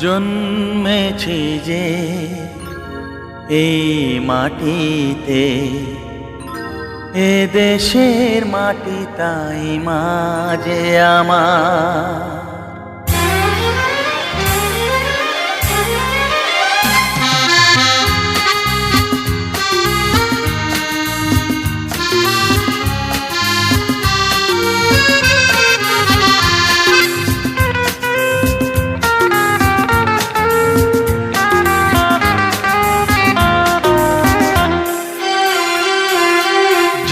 জন্মেছি যে এই মাটিতে, এ দেশের মাটি তাই মাঝে আমার।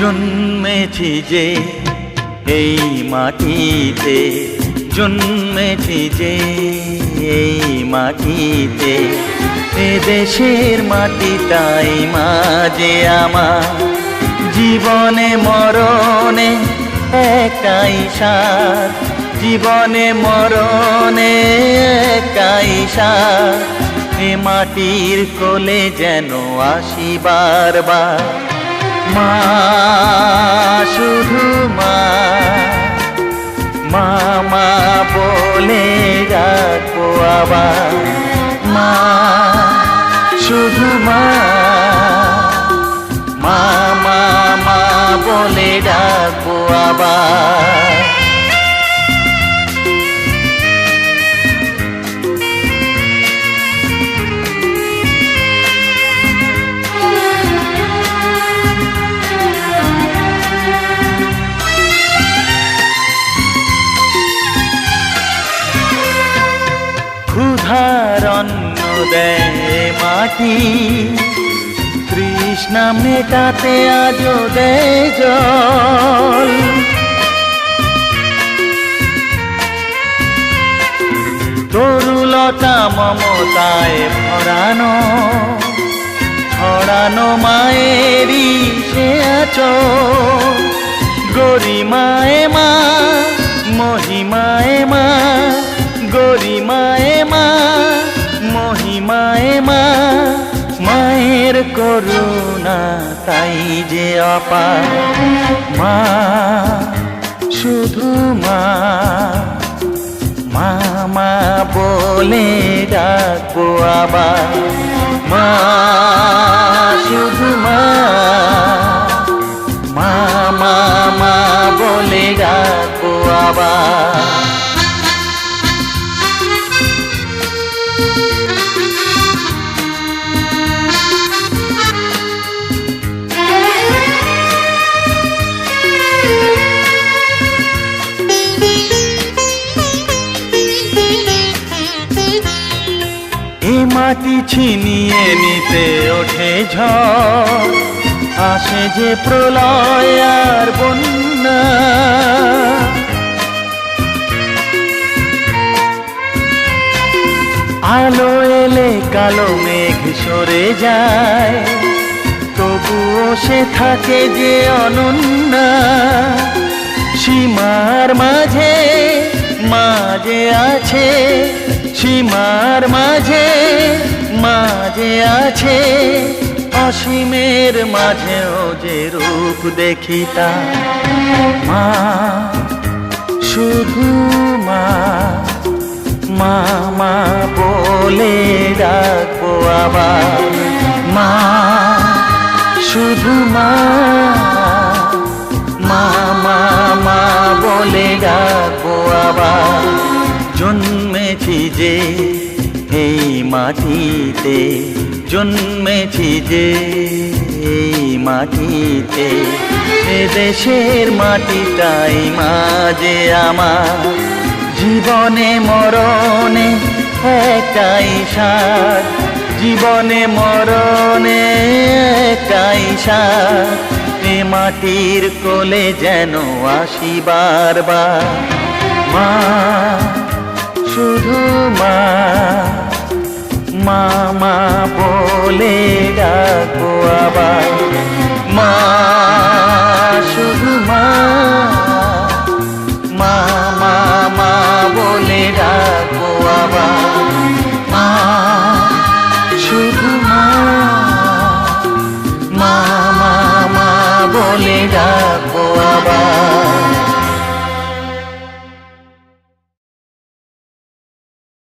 জন্মেছি যে এই মাটিতে, জন্মেছি যে এই মাটিতে, এ দেশের মাটি তাই মাঝে আমার। জীবনে মরণে একাই সাথ, জীবনে মরণে একাই সাথ, এ মাটির কোলে যেন আসি বারবার। মা শুধু মা, মা মা বলে ডাকবো আবার। মা শুধু মা, মা মা মা বলে ডাকবো আবার। ক্ষুধার অন্ন দেয় মাটি, তৃষ্ণা মেটাতে আজো দেয় জল। তরুলতা মমতায় ভরানো, ছড়ানো মায়েরই সে আঁচল। গরিমায় মা, মহিমায় মা, গরিমায় মা, মহিমায় মা, মায়ের করুণা তাই যে অপার। মা শুধু মা, মা মা বলে ডাকবো আবার। মা শুধু মা, মা মা মা বলে ডাকবো আবার। মাটি ছিনিয়ে নিতে ওঠে ঝড়, আসে যে প্রলয় আর বন্যা। আলো এলে কালো মেঘ সরে যায়, তবুও সে থাকে যে অনন্যা। সীমার মাঝে মাঝে আছে, সীমার মাঝে মাঝে আছে, অসীমের মাঝেও যে রূপ দেখি তা। মা শুধু মা, মা মা বলে ডাকবো আবার। মা শুধু মা, মা মা মা বলে ডাকবো আবার। জন্মেছি যে এই মাটিতে, জন্মেছি যে এই মাটিতে, এ দেশের মাটি তাই মাঝে আমার। জীবনে মরণে একাই সাথ, জীবনে মরণে একাই সাথ, এ মাটির কোলে যেন আসি বারবার। মা